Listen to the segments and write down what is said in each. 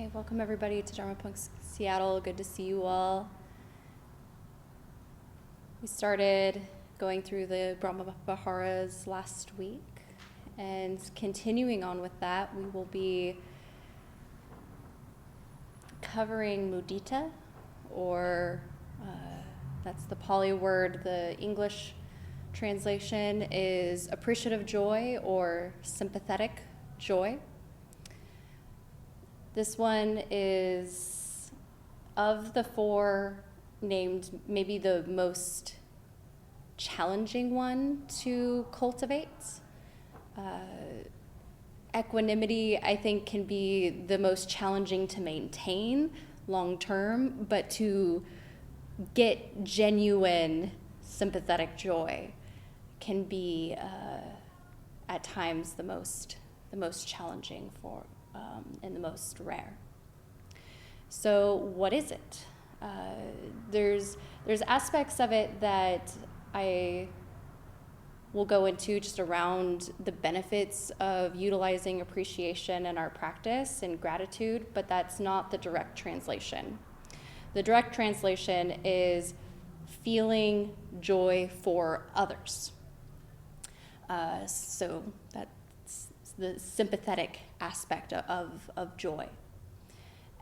Hi, welcome everybody to Dharma Punks Seattle. Good to see you all. We started going through the Brahma Viharas last week, and continuing on with that, we will be covering Mudita, or that's the Pali word. The English translation is appreciative joy or sympathetic joy. This one is, of the four named, maybe the most challenging one to cultivate. Equanimity, I think, can be the most challenging to maintain long term, but to get genuine sympathetic joy can be at times the most challenging for and the most rare. So what is it? There's aspects of it that I will go into just around the benefits of utilizing appreciation in our practice and gratitude, but that's not the direct translation. The direct translation is feeling joy for others. So that's the sympathetic aspect of joy.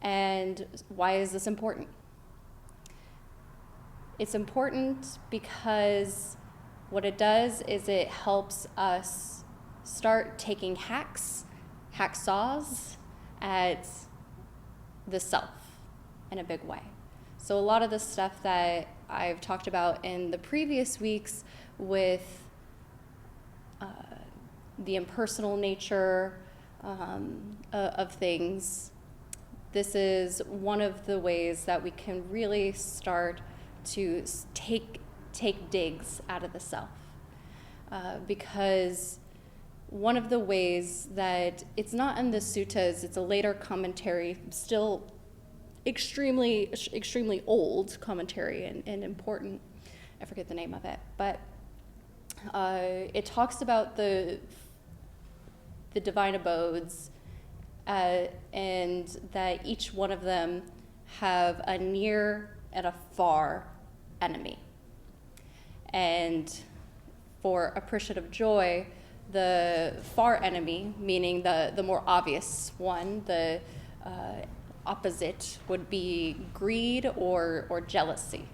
And why is this important? It's important because what it does is it helps us start taking hacksaws at the self in a big way. So a lot of the stuff that I've talked about in the previous weeks with the impersonal nature of things, this is one of the ways that we can really start to take digs out of the self. Because one of the ways that, it's not in the suttas, it's a later commentary, still extremely old commentary and important, I forget the name of it, but it talks about the divine abodes, and that each one of them have a near and a far enemy. And for appreciative joy, the far enemy, meaning the more obvious one, the opposite would be greed or jealousy.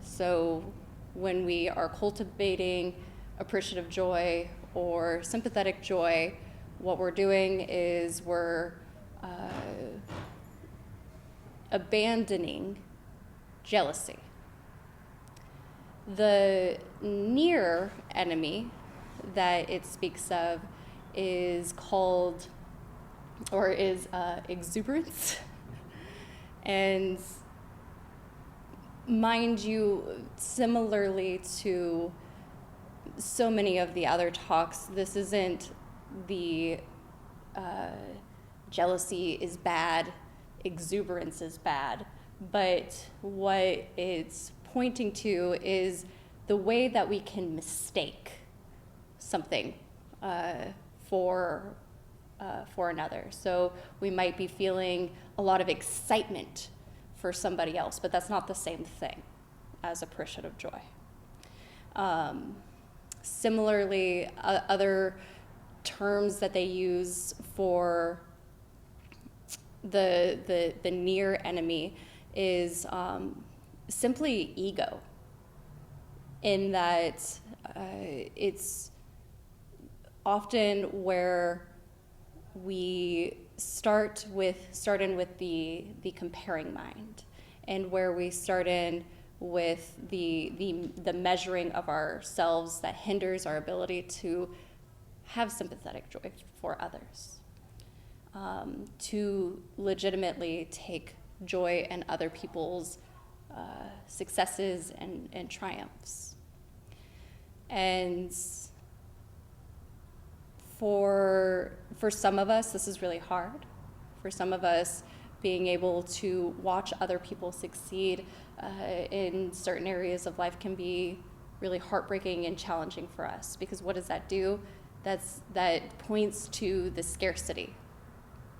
So when we are cultivating appreciative joy or sympathetic joy, what we're doing is we're abandoning jealousy. The near enemy that it speaks of is called, or is exuberance. And mind you, similarly to so many of the other talks, this isn't the jealousy is bad, exuberance is bad, but what it's pointing to is the way that we can mistake something for another. So we might be feeling a lot of excitement for somebody else, but that's not the same thing as appreciative joy. Similarly, other terms that they use for the near enemy is simply ego, in that it's often where we start in with the comparing mind, and where we start in with the measuring of ourselves that hinders our ability to have sympathetic joy for others, to legitimately take joy in other people's successes and triumphs. And for some of us, this is really hard. For some of us, being able to watch other people succeed in certain areas of life can be really heartbreaking and challenging for us, because what does that do? That points to the scarcity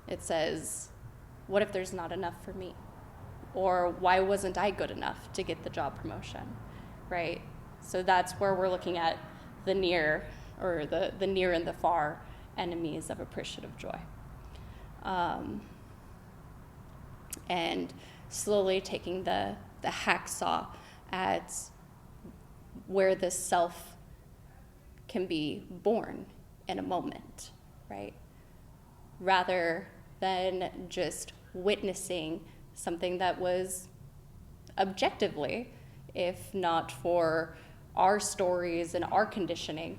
It says, what if there's not enough for me? Or why wasn't I good enough to get the job promotion, right? So that's where we're looking at the near, or the near and the far enemies of appreciative joy. And slowly taking the hacksaw at where the self can be born in a moment, right? Rather than just witnessing something that was objectively, if not for our stories and our conditioning,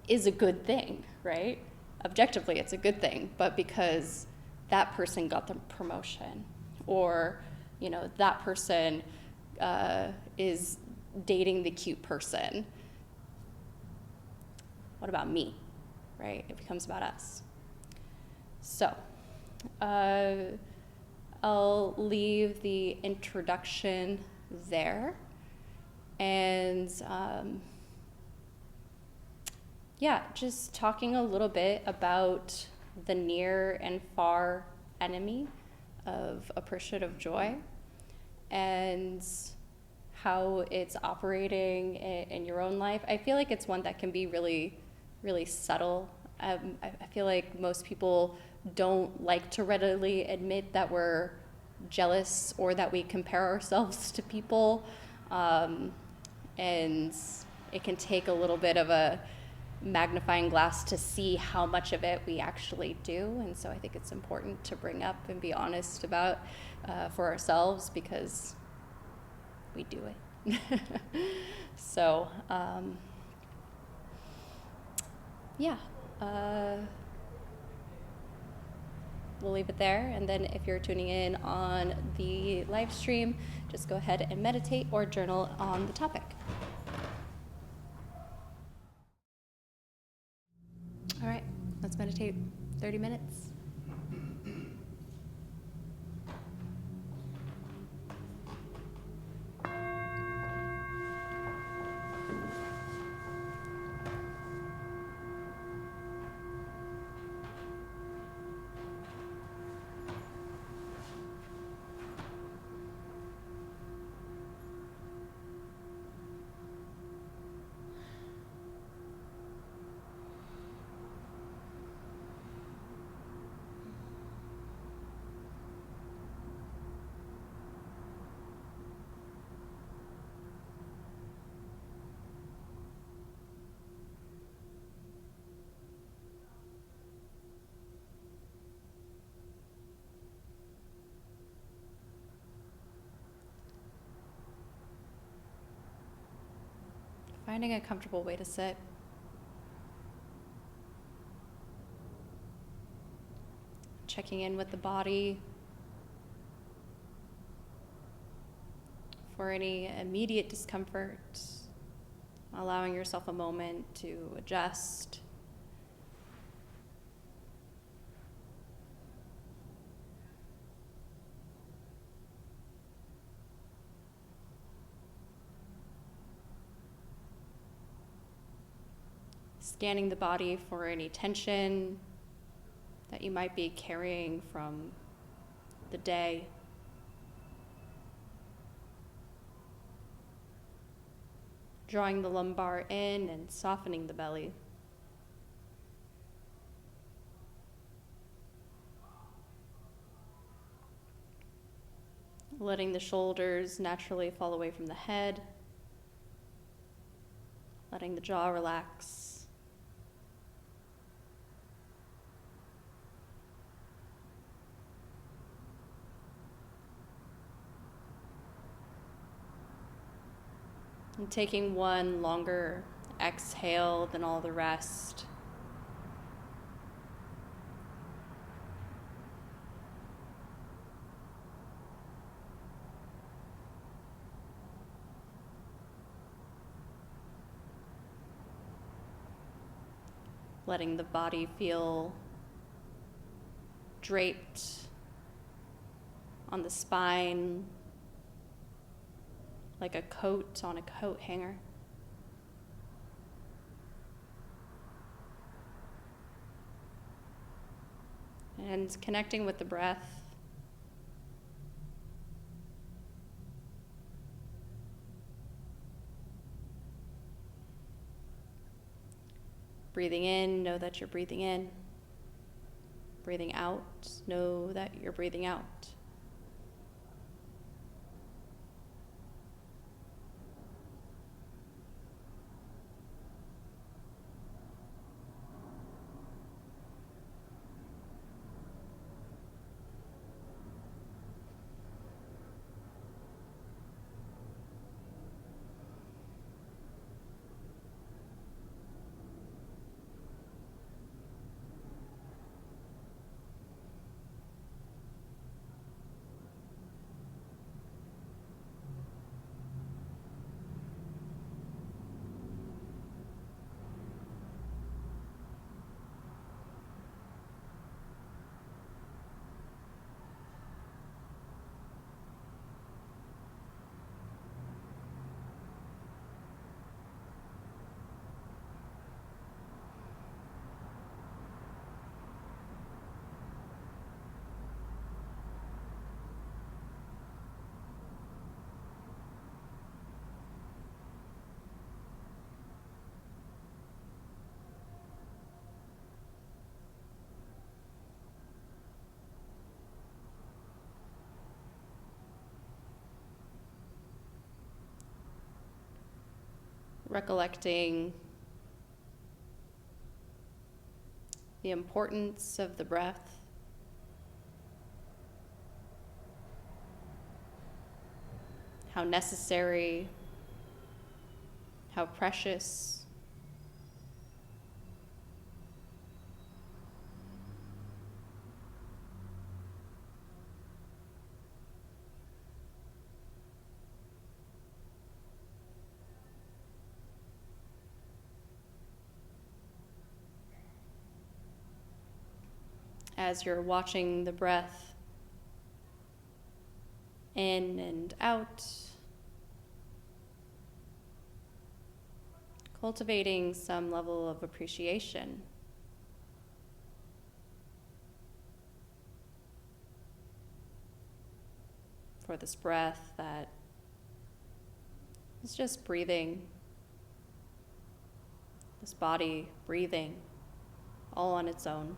is a good thing, right? Objectively, it's a good thing, but because that person got the promotion, or, you know, that person is dating the cute person. What about me, right? It becomes about us. So, I'll leave the introduction there. And just talking a little bit about the near and far enemy of appreciative joy and how it's operating in your own life. I feel like it's one that can be really, really subtle. I feel like most people don't like to readily admit that we're jealous or that we compare ourselves to people. And it can take a little bit of a magnifying glass to see how much of it we actually do. And so I think it's important to bring up and be honest about for ourselves, because we do it. So, we'll leave it there. And then if you're tuning in on the live stream, just go ahead and meditate or journal on the topic. All right, let's meditate 30 minutes. Finding a comfortable way to sit. Checking in with the body for any immediate discomfort. Allowing yourself a moment to adjust. Scanning the body for any tension that you might be carrying from the day. Drawing the lumbar in and softening the belly. Letting the shoulders naturally fall away from the head. Letting the jaw relax. And taking one longer exhale than all the rest. Letting the body feel draped on the spine, like a coat on a coat hanger. And connecting with the breath. Breathing in, know that you're breathing in. Breathing out, know that you're breathing out. Recollecting the importance of the breath, how necessary, how precious, as you're watching the breath in and out, cultivating some level of appreciation for this breath that is just breathing, this body breathing all on its own.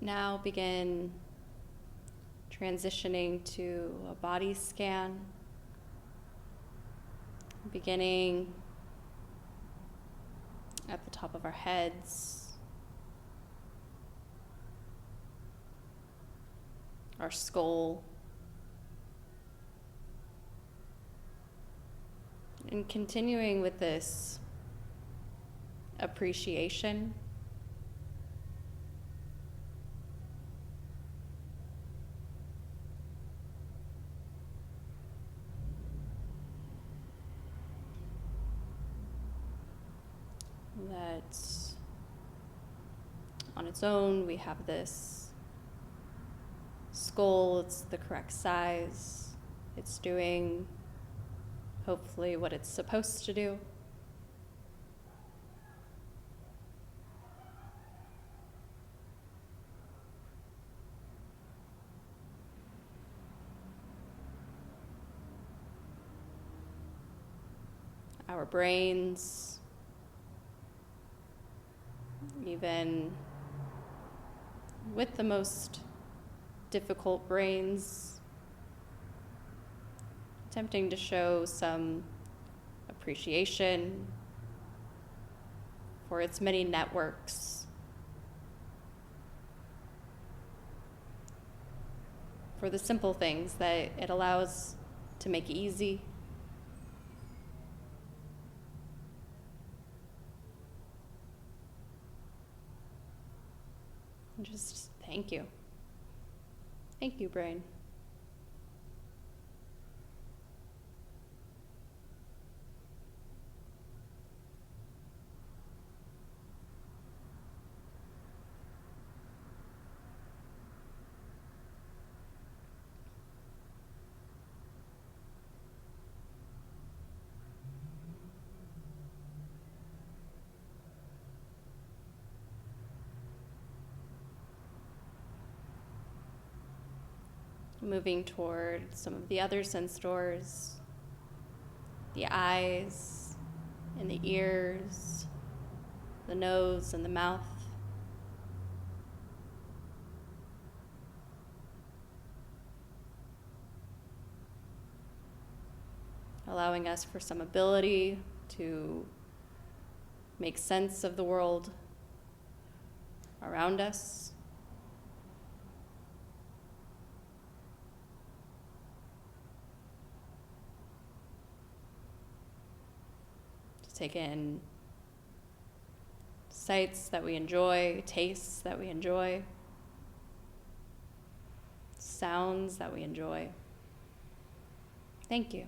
Now begin transitioning to a body scan, beginning at the top of our heads, our skull, and continuing with this appreciation. That on its own, we have this skull, it's the correct size, it's doing hopefully what it's supposed to do. Our brains, even with the most difficult brains, attempting to show some appreciation for its many networks, for the simple things that it allows to make easy. And just thank you. Thank you, brain. Moving toward some of the other sense doors, the eyes and the ears, the nose and the mouth. Allowing us for some ability to make sense of the world around us. Take in sights that we enjoy, tastes that we enjoy, sounds that we enjoy. Thank you.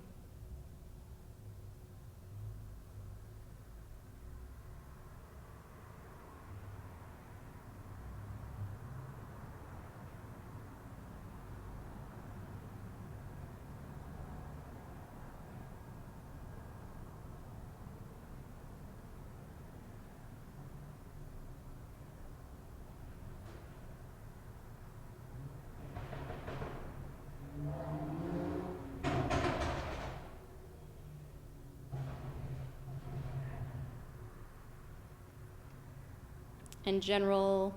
In general,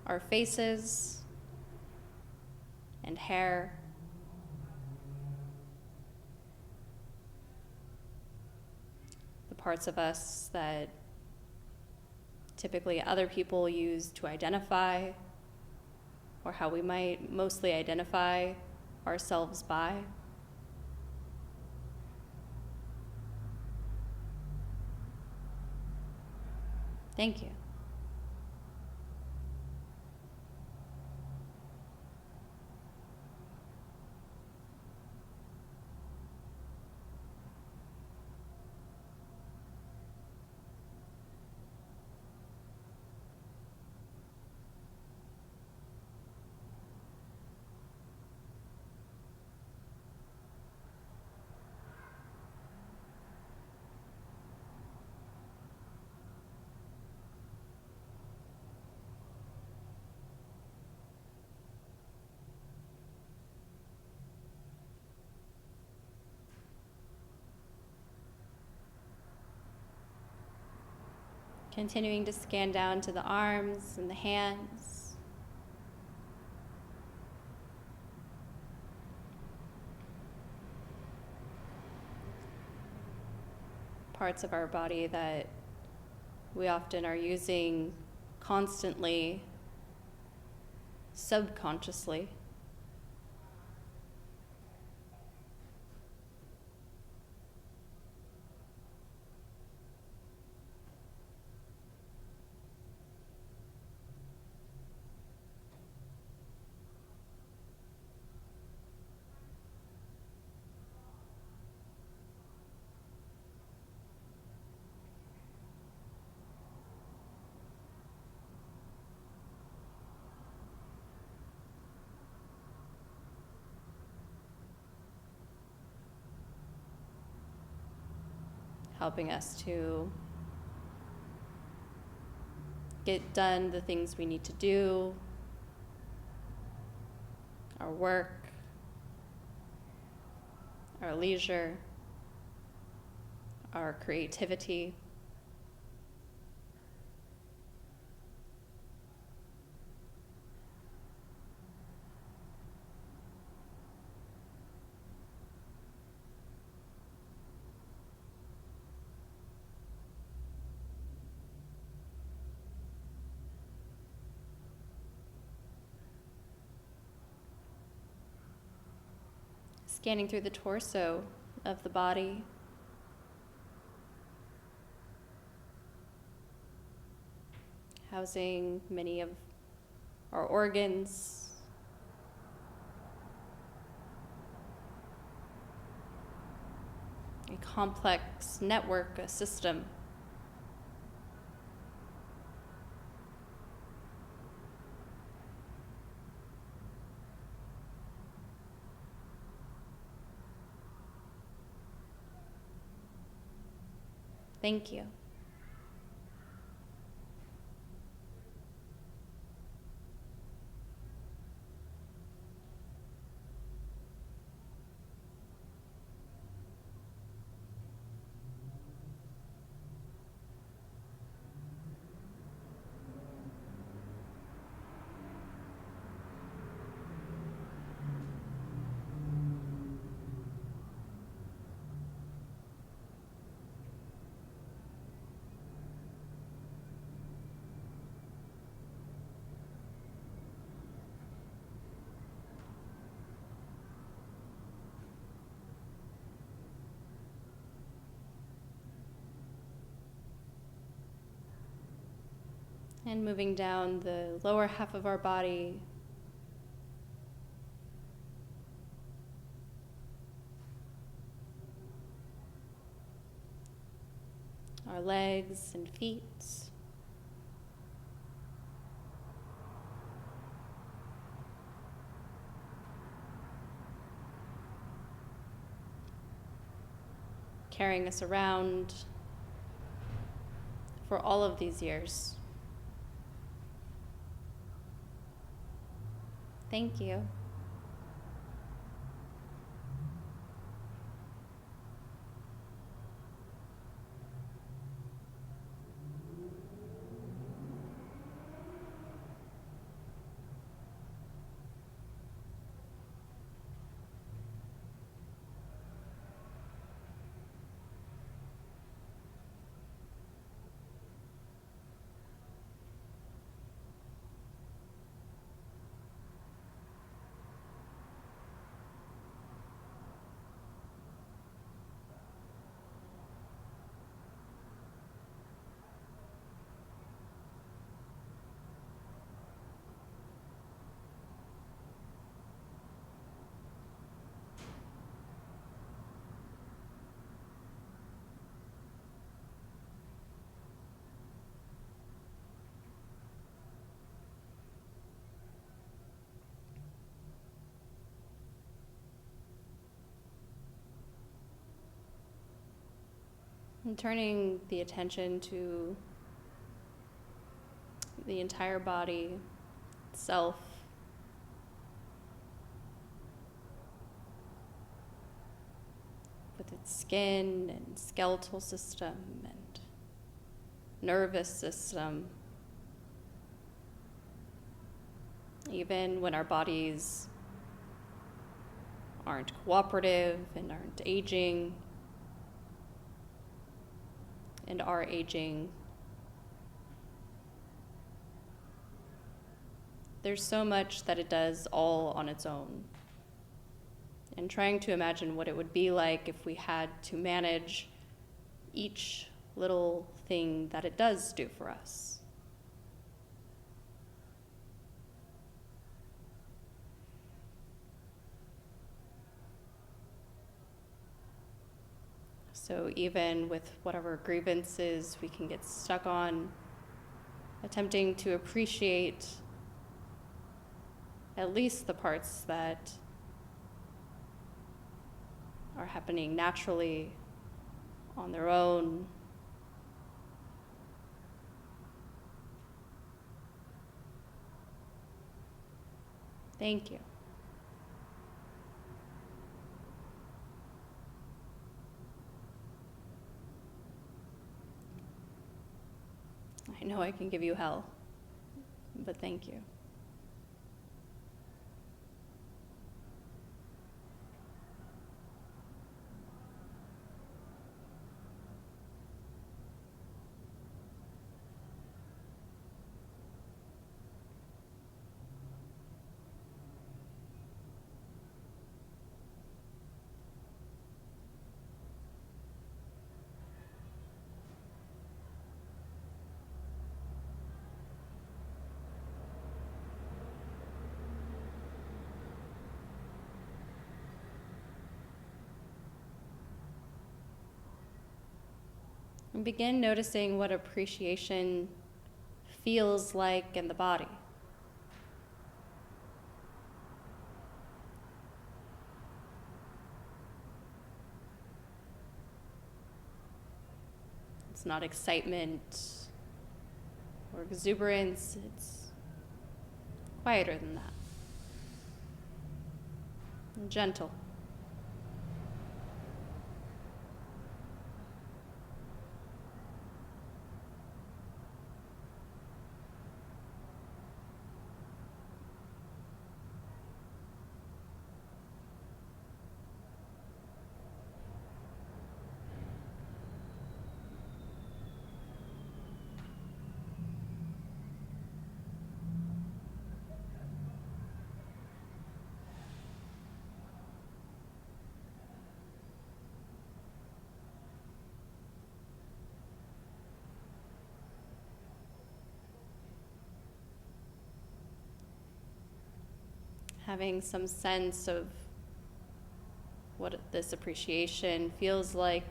our faces and hair, the parts of us that typically other people use to identify, or how we might mostly identify ourselves by. Thank you. Continuing to scan down to the arms and the hands, parts of our body that we often are using constantly, subconsciously. Helping us to get done the things we need to do, our work, our leisure, our creativity. Scanning through the torso of the body. Housing many of our organs. A complex network, a system. Thank you. And moving down the lower half of our body, our legs and feet, carrying us around for all of these years. Thank you. And turning the attention to the entire body itself. With its skin and skeletal system and nervous system. Even when our bodies aren't cooperative and aren't aging, and are aging, there's so much that it does all on its own. And trying to imagine what it would be like if we had to manage each little thing that it does do for us. So even with whatever grievances we can get stuck on, attempting to appreciate at least the parts that are happening naturally on their own. Thank you. I know I can give you hell, but thank you. And begin noticing what appreciation feels like in the body. It's not excitement or exuberance, it's quieter than that. And gentle. Having some sense of what this appreciation feels like,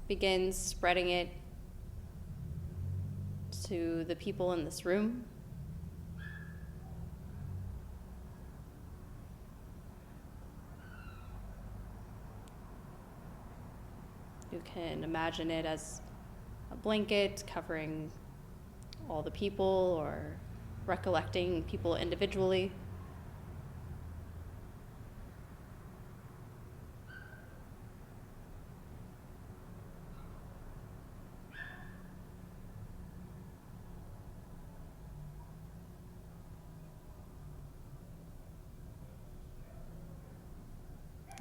begins spreading it to the people in this room. You can imagine it as a blanket covering all the people, or recollecting people individually.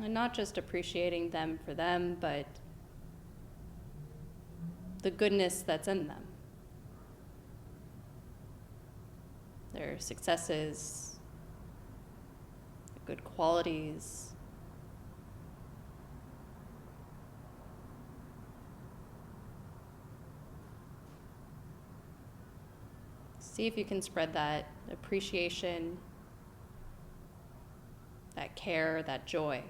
And not just appreciating them for them, but the goodness that's in them. Their successes, their good qualities. See if you can spread that appreciation, that care, that joy.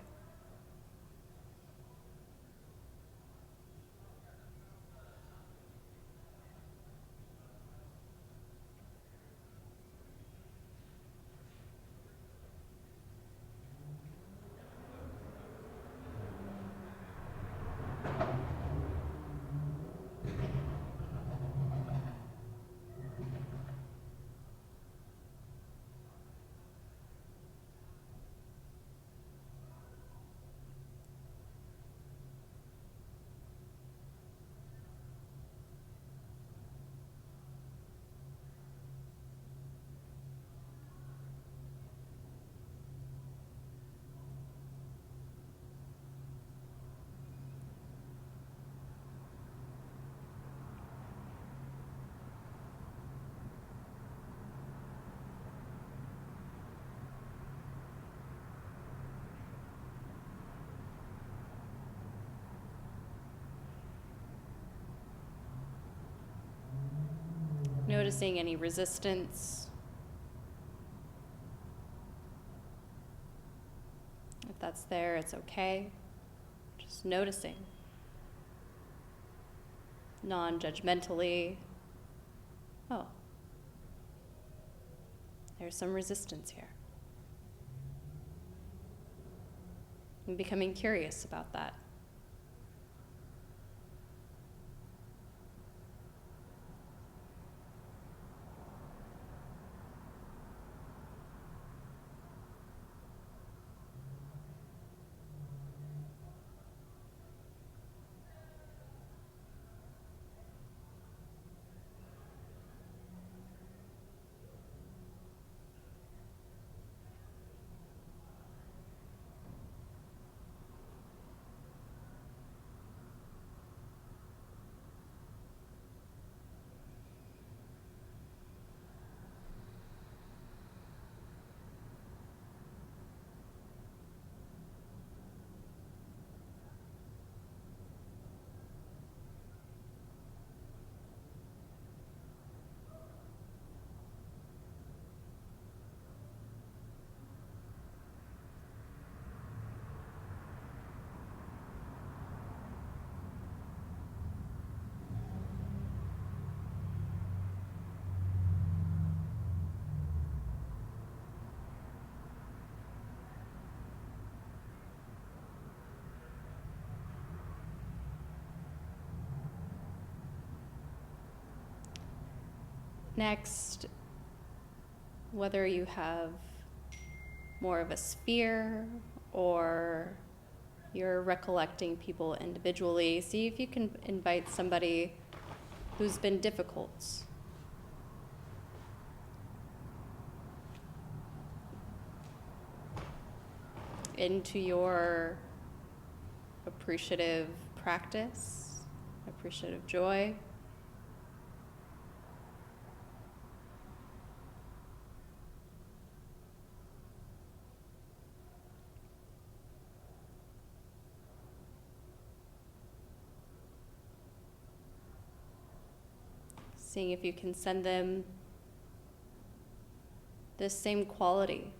Noticing any resistance. If that's there, it's okay. Just noticing. Non-judgmentally. Oh, there's some resistance here. And becoming curious about that. Next, whether you have more of a sphere or you're recollecting people individually, see if you can invite somebody who's been difficult into your appreciative practice, appreciative joy. Seeing if you can send them this same quality.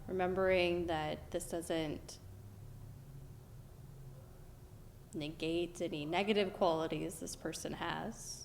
Remembering that this doesn't negate any negative qualities this person has.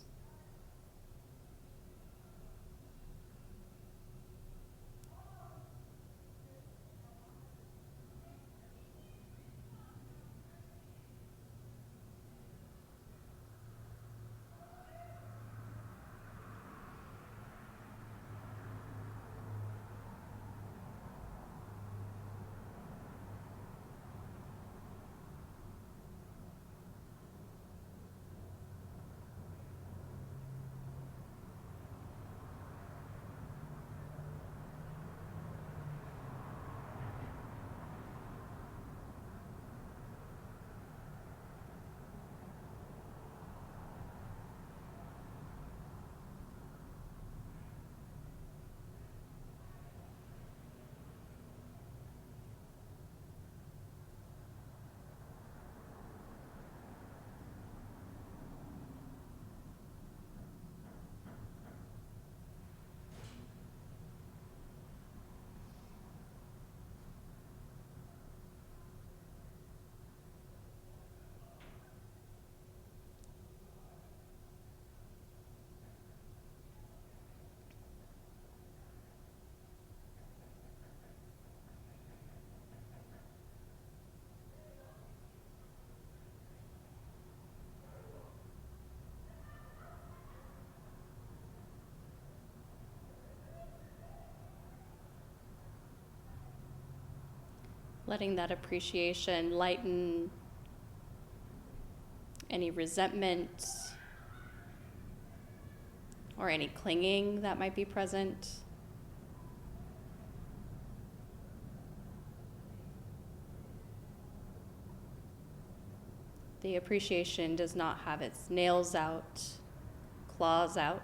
Letting that appreciation lighten any resentment or any clinging that might be present. The appreciation does not have its nails out, claws out.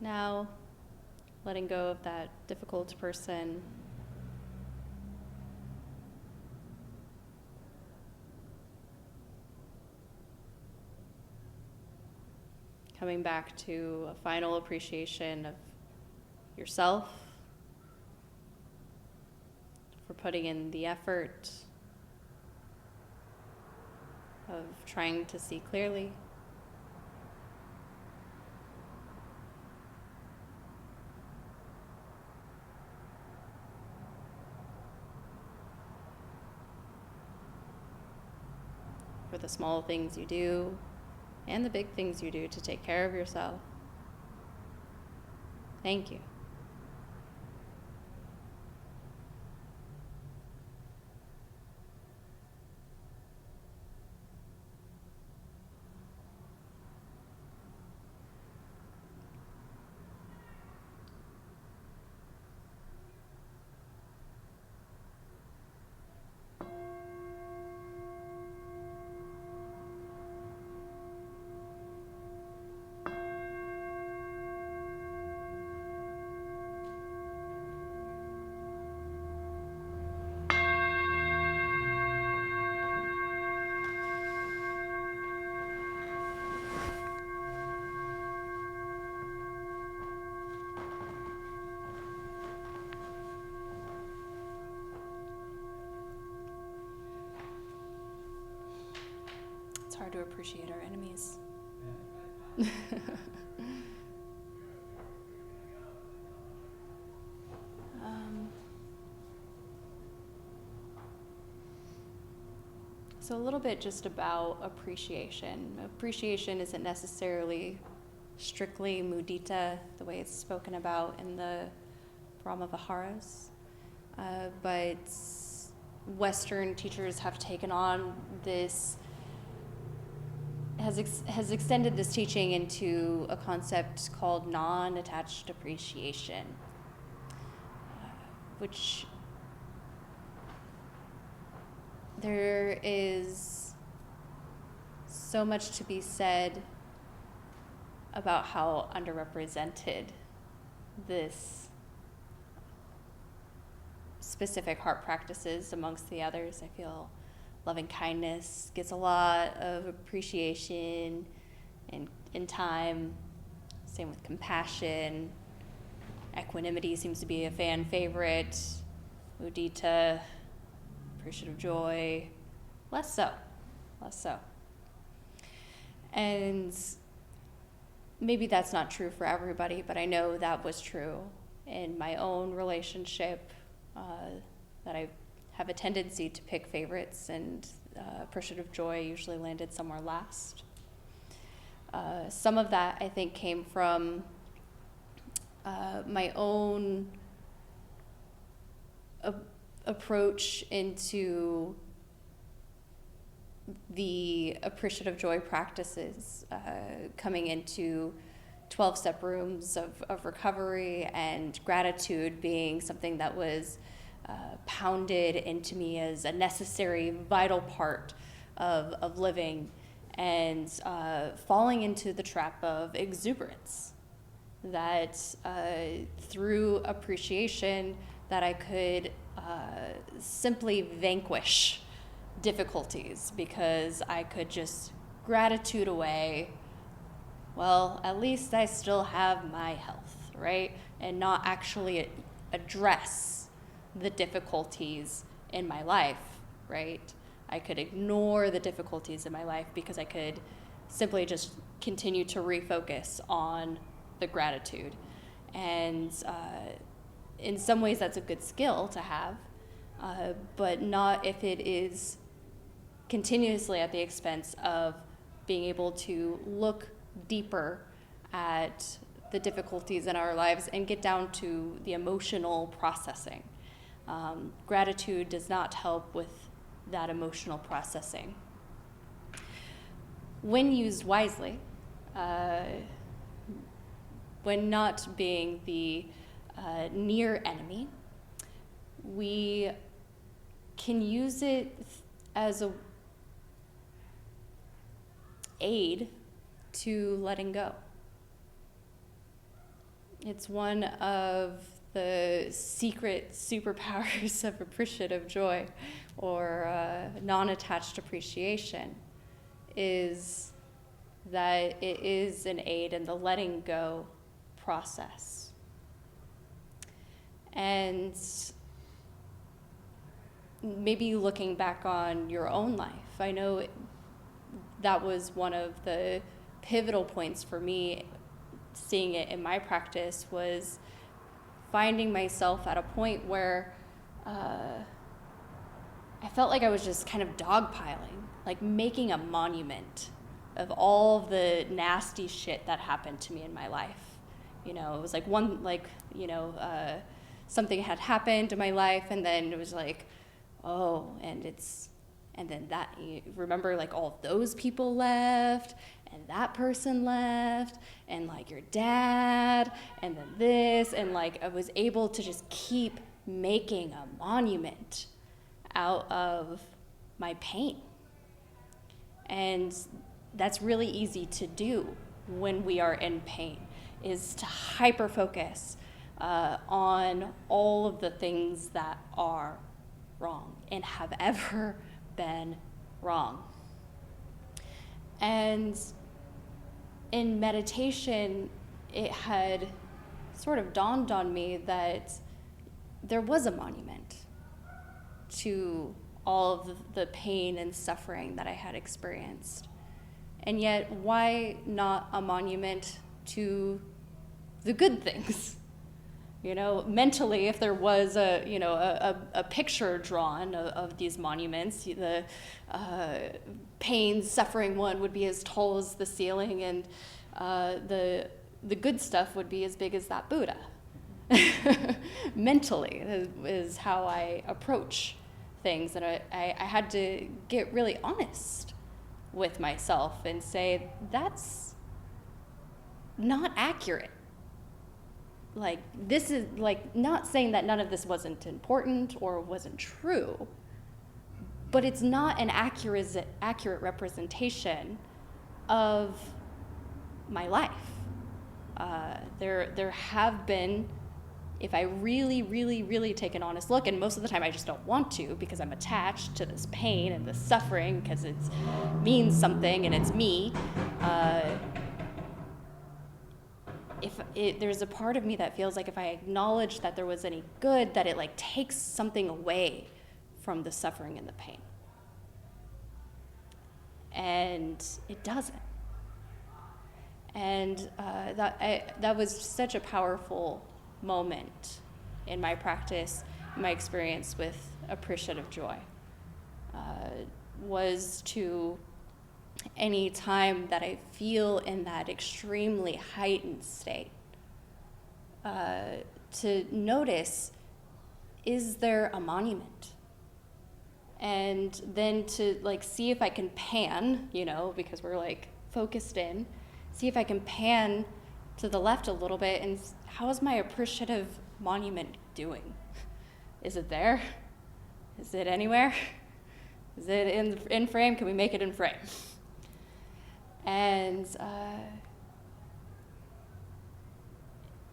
Now, letting go of that difficult person. Coming back to a final appreciation of yourself for putting in the effort of trying to see clearly. For the small things you do and the big things you do to take care of yourself. Thank you. It's hard to appreciate our enemies. So a little bit just about appreciation. Appreciation isn't necessarily strictly mudita, the way it's spoken about in the Brahma Viharas, but Western teachers have taken on this, has extended this teaching into a concept called non-attached appreciation, which there is so much to be said about how underrepresented this specific heart practices amongst the others. I feel loving kindness gets a lot of appreciation and in time. Same with compassion. Equanimity seems to be a fan favorite. Mudita, appreciative joy, less so. And maybe that's not true for everybody, but I know that was true in my own relationship, that I have a tendency to pick favorites, and appreciative joy usually landed somewhere last. Some of that, I think, came from my own approach into the appreciative joy practices, coming into 12-step rooms of recovery, and gratitude being something that was pounded into me as a necessary, vital part of living, and falling into the trap of exuberance. That through appreciation, that I could simply vanquish difficulties because I could just gratitude away. Well, at least I still have my health, right? And not actually address the difficulties in my life, right? I could ignore the difficulties in my life because I could simply just continue to refocus on the gratitude. And in some ways that's a good skill to have, but not if it is continuously at the expense of being able to look deeper at the difficulties in our lives and get down to the emotional processing. Gratitude does not help with that emotional processing. When used wisely, when not being the near enemy, we can use it as a aid to letting go. It's one of the secret superpowers of appreciative joy, or non-attached appreciation, is that it is an aid in the letting go process. And maybe looking back on your own life, I know that was one of the pivotal points for me, seeing it in my practice, was finding myself at a point where I felt like I was just kind of dogpiling, like making a monument of all the nasty shit that happened to me in my life. You know, it was like something had happened in my life, and then it was like, oh, and then that, you remember, like, all those people left, and that person left, and like your dad, and then this, and like I was able to just keep making a monument out of my pain. And that's really easy to do when we are in pain, is to hyper focus on all of the things that are wrong and have ever been wrong. And in meditation, it had sort of dawned on me that there was a monument to all of the pain and suffering that I had experienced. And yet, why not a monument to the good things? You know, mentally, if there was a picture drawn of these monuments, the pain, suffering one would be as tall as the ceiling, and the good stuff would be as big as that Buddha. Mentally is how I approach things, and I had to get really honest with myself and say, that's not accurate. Like, this is, like, not saying that none of this wasn't important or wasn't true, but it's not an accurate representation of my life. There have been, if I really, really, really take an honest look, and most of the time I just don't want to because I'm attached to this pain and this suffering because it means something and it's me, there's a part of me that feels like if I acknowledge that there was any good, that it like takes something away from the suffering and the pain. And it doesn't. And that was such a powerful moment in my practice, my experience with appreciative joy, was to any time that I feel in that extremely heightened state, to notice, is there a monument? And then to like see if I can pan, because we're like focused in, see if I can pan to the left a little bit, and how is my appreciative monument doing? Is it there? Is it anywhere? Is it in frame? Can we make it in frame? And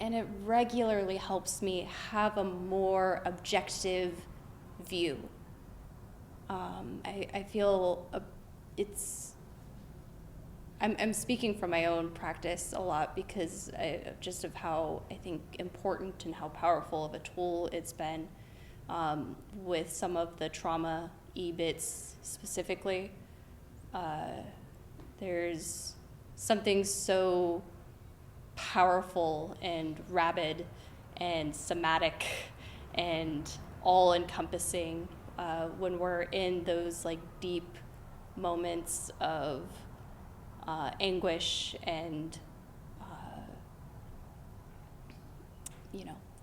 it regularly helps me have a more objective view. I feel I'm speaking from my own practice a lot because just of how I think important and how powerful of a tool it's been with some of the trauma e-bits specifically. There's something so powerful and rabid and somatic and all-encompassing when we're in those like deep moments of anguish and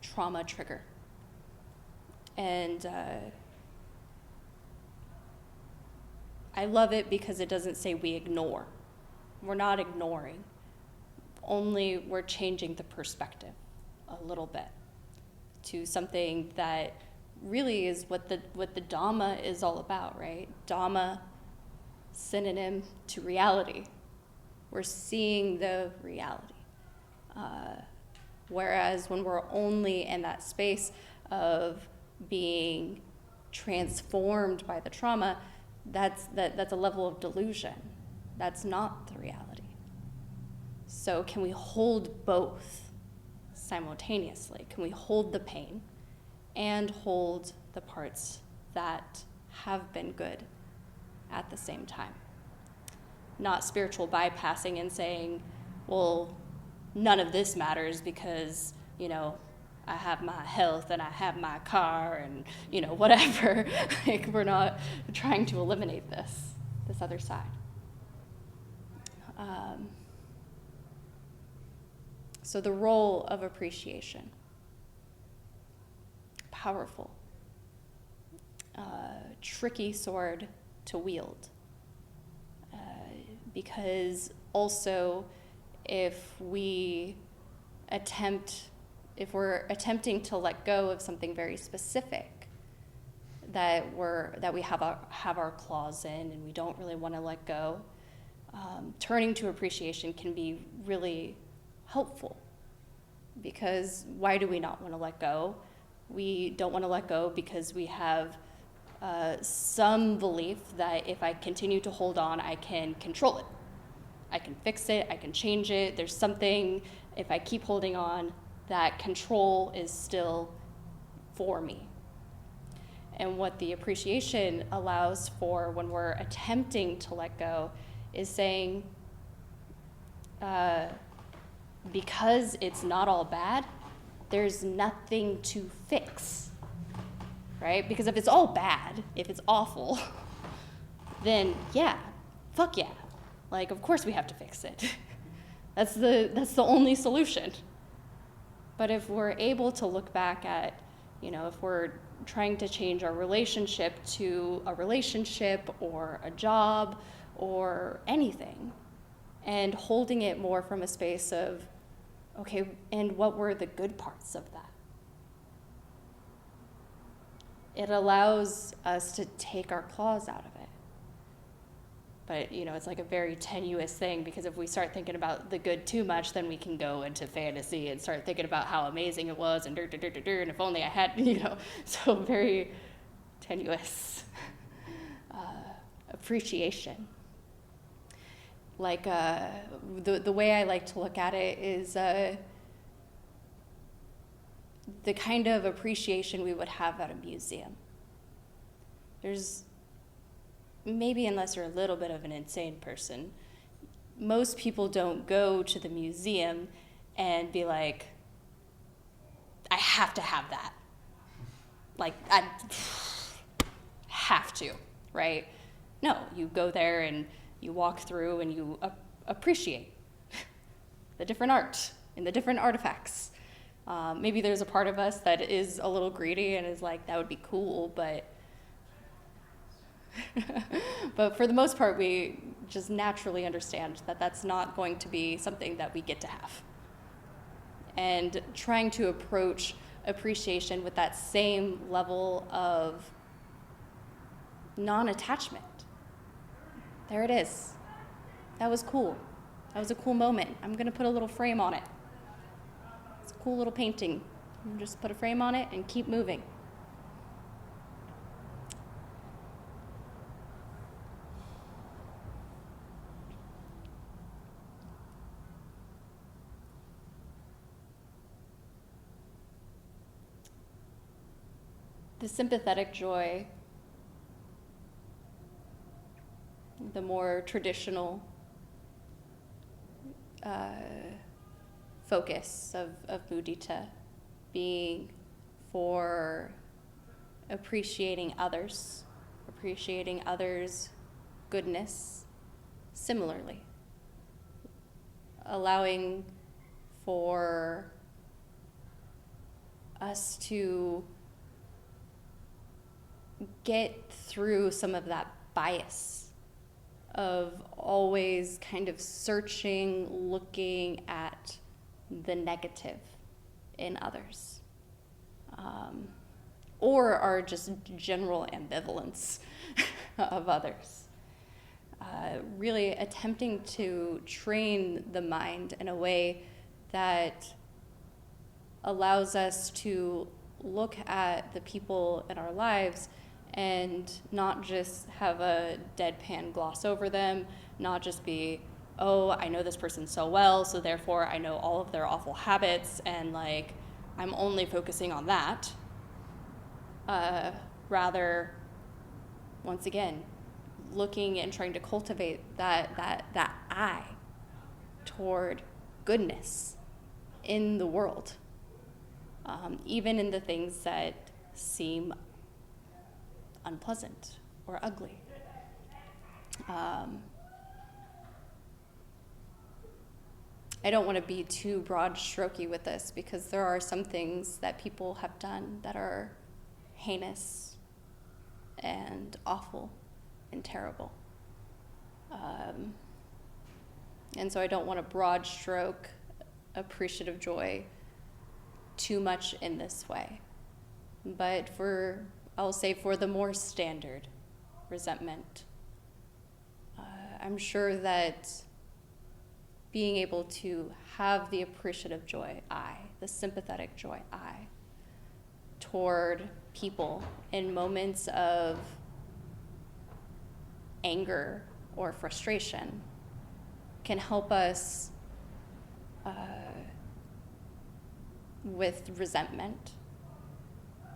trauma trigger. And I love it because it doesn't say we ignore. We're not ignoring. Only we're changing the perspective a little bit to something that really is what the Dhamma is all about, right? Dhamma, synonym to reality. We're seeing the reality. Whereas when we're only in that space of being transformed by the trauma, that's a level of delusion. That's not the reality. So can we hold both simultaneously? Can we hold the pain and hold the parts that have been good at the same time? Not spiritual bypassing and saying, well, none of this matters because, I have my health and I have my car and, whatever. Like, we're not trying to eliminate this other side. So the role of appreciation, powerful, tricky sword to wield. Because also if we're attempting to let go of something very specific that we have our claws in and we don't really want to let go, turning to appreciation can be really helpful. Because why do we not want to let go? We don't want to let go because we have some belief that if I continue to hold on, I can control it. I can fix it, I can change it. There's something, if I keep holding on, that control is still for me. And what the appreciation allows for when we're attempting to let go is saying, because it's not all bad, there's nothing to fix, right? Because if it's all bad, if it's awful, then yeah, fuck yeah. Like, of course we have to fix it. That's the only solution. But if we're able to look back at, if we're trying to change our relationship to a relationship or a job or anything, and holding it more from a space of, okay, and what were the good parts of that? It allows us to take our claws out of it. But, it's like a very tenuous thing because if we start thinking about the good too much, then we can go into fantasy and start thinking about how amazing it was and and if only I had, so very tenuous appreciation. Like the way I like to look at it is the kind of appreciation we would have at a museum. There's maybe, unless you're a little bit of an insane person, most people don't go to the museum and be like, I have to have that. Like, I have to, right? No, you go there and you walk through and you appreciate the different art and the different artifacts. Maybe there's a part of us that is a little greedy and is like, that would be cool, but for the most part, we just naturally understand that that's not going to be something that we get to have. and trying to approach appreciation with that same level of non-attachment. There it is. That was cool. That was a cool moment. I'm gonna put a little frame on it. It's a cool little painting. Just put a frame on it and keep moving. The sympathetic joy, the more traditional focus of Mudita being for appreciating others' goodness similarly, allowing for us to get through some of that bias of always kind of searching, looking at the negative in others, or our just general ambivalence of others. Really attempting to train the mind in a way that allows us to look at the people in our lives and not just have a deadpan gloss over them, not just be, oh, I know this person so well, so therefore I know all of their awful habits, and like, I'm only focusing on that. Rather, once again, looking and trying to cultivate that eye toward goodness in the world, even in the things that seem unpleasant or ugly. I don't want to be too broad strokey with this, because there are some things that people have done that are heinous and awful and terrible. And so I don't want to broad stroke appreciative joy too much in this way. But I'll say for the more standard resentment, I'm sure that being able to have the appreciative joy the sympathetic joy toward people in moments of anger or frustration can help us with resentment.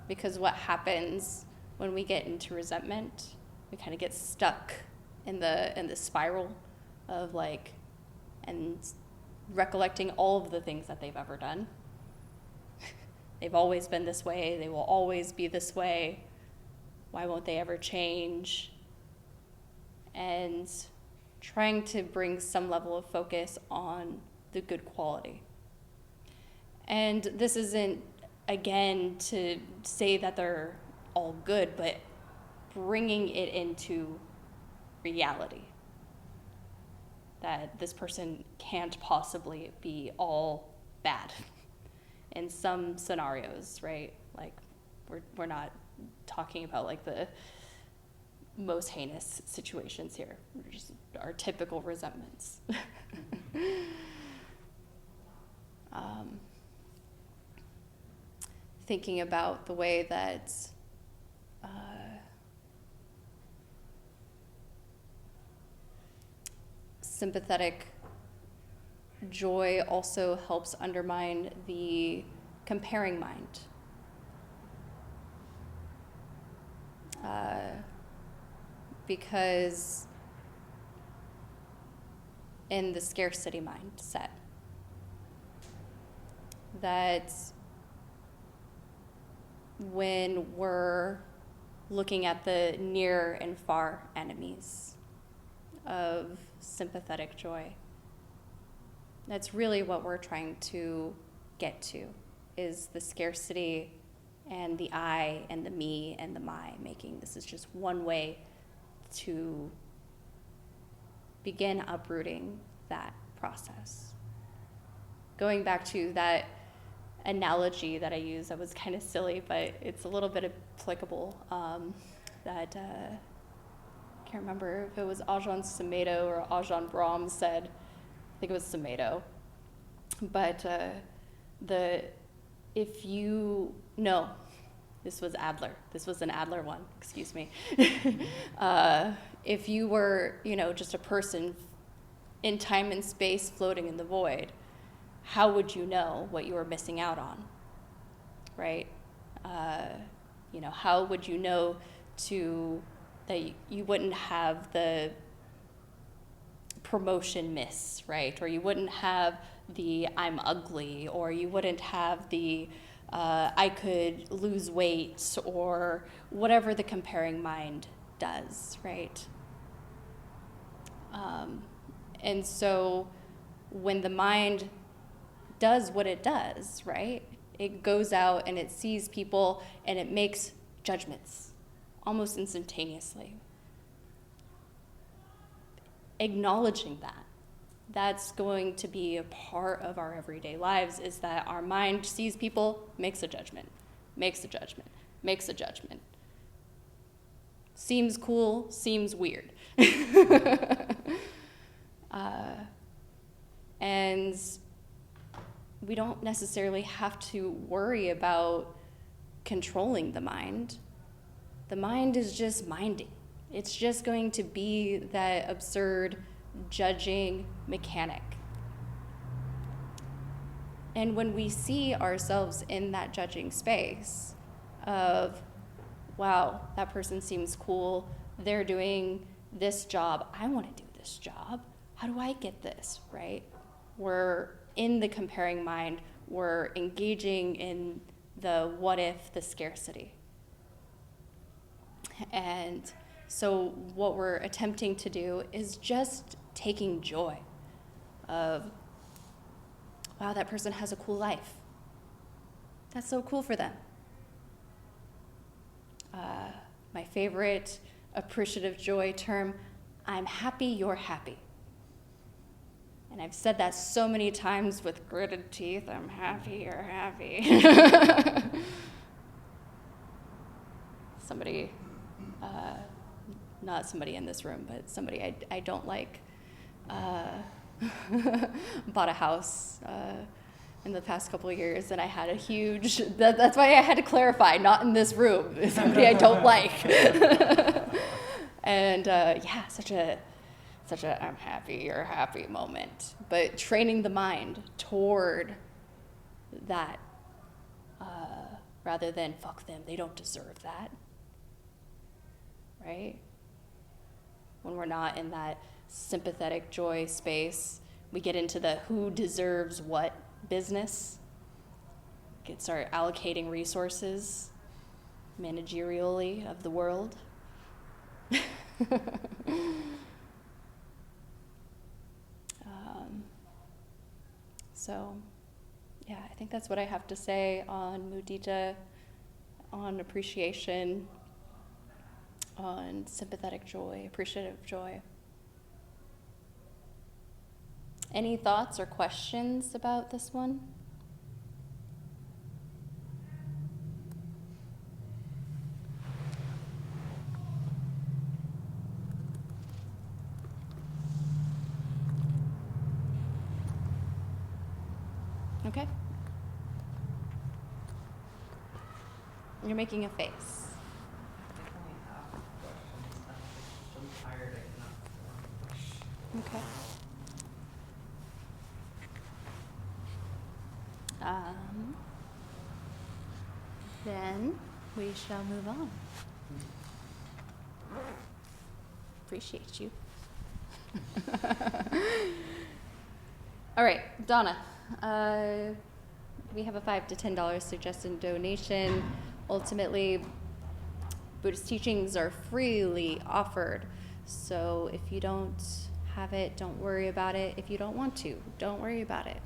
Because what happens when we get into resentment, we kind of get stuck in the spiral of like, and recollecting all of the things that they've ever done. They've always been this way, they will always be this way. Why won't they ever change? And trying to bring some level of focus on the good quality. And this isn't, again, to say that they're all good, but bringing it into reality. That this person can't possibly be all bad in some scenarios, right? Like, we're not talking about like the most heinous situations here. We're just our typical resentments. Thinking about the way that sympathetic joy also helps undermine the comparing mind. Because in the scarcity mindset, that when we're looking at the near and far enemies of sympathetic joy, that's really what we're trying to get to, is the scarcity and the I and the me and the my, making this is just one way to begin uprooting that process. Going back to that analogy that I use that was kind of silly, but it's a little bit applicable. That I can't remember if it was Ajahn Sumedho or Ajahn Brahm said. I think it was Sumedho. But if you no, this was Adler. This was an Adler one. Excuse me. If you were, just a person in time and space floating in the void, how would you know what you were missing out on, right? How would you know that you wouldn't have the promotion miss, right? Or you wouldn't have the I'm ugly, or you wouldn't have the I could lose weight, or whatever the comparing mind does, right? And so when the mind does what it does, right? It goes out and it sees people and it makes judgments almost instantaneously. Acknowledging that's going to be a part of our everyday lives, is that our mind sees people, makes a judgment, makes a judgment, makes a judgment. Seems cool, seems weird. And we don't necessarily have to worry about controlling the mind. The mind is just minding. It's just going to be that absurd judging mechanic. And when we see ourselves in that judging space of, wow, that person seems cool, they're doing this job, I want to do this job, how do I get this, right? We're in the comparing mind, we're engaging in the what if, the scarcity. And so what we're attempting to do is just taking joy of, wow, that person has a cool life. That's so cool for them. My favorite appreciative joy term, I'm happy you're happy. And I've said that so many times with gritted teeth, I'm happy you're happy. Somebody, not somebody in this room, but somebody I don't like, bought a house in the past couple of years, and I had a huge, that's why I had to clarify, not in this room, somebody I don't like. And such a I'm happy, you're happy moment. But training the mind toward that, rather than fuck them, they don't deserve that, right? When we're not in that sympathetic joy space, we get into the who deserves what business. Get start allocating resources managerially of the world. So, yeah, I think that's what I have to say on Mudita, on appreciation, on sympathetic joy, appreciative joy. Any thoughts or questions about this one? Okay. You're making a face. I only have questions. I'm so tired I cannot. Okay. Then we shall move on. Appreciate you. All right, Donna. We have a $5 to $10 suggested donation. Ultimately, Buddhist teachings are freely offered. So if you don't have it, don't worry about it. If you don't want to, don't worry about it.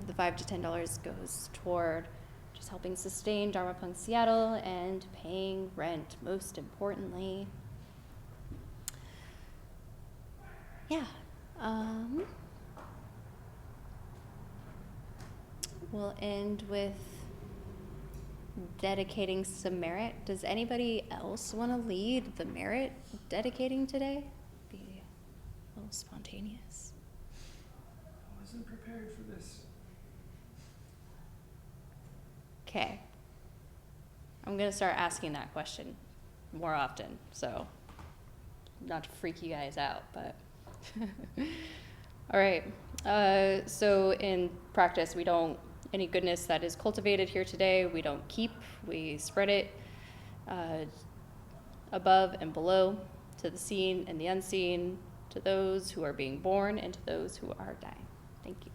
The $5 to $10 goes toward just helping sustain Dharma Punk Seattle and paying rent, most importantly. Yeah. we'll end with dedicating some merit. Does anybody else want to lead the merit dedicating today? Be a little spontaneous. I wasn't prepared for this. Okay. I'm going to start asking that question more often, so not to freak you guys out, but all right. So in practice, we don't, any goodness that is cultivated here today, we don't keep, we spread it above and below, to the seen and the unseen, to those who are being born and to those who are dying. Thank you.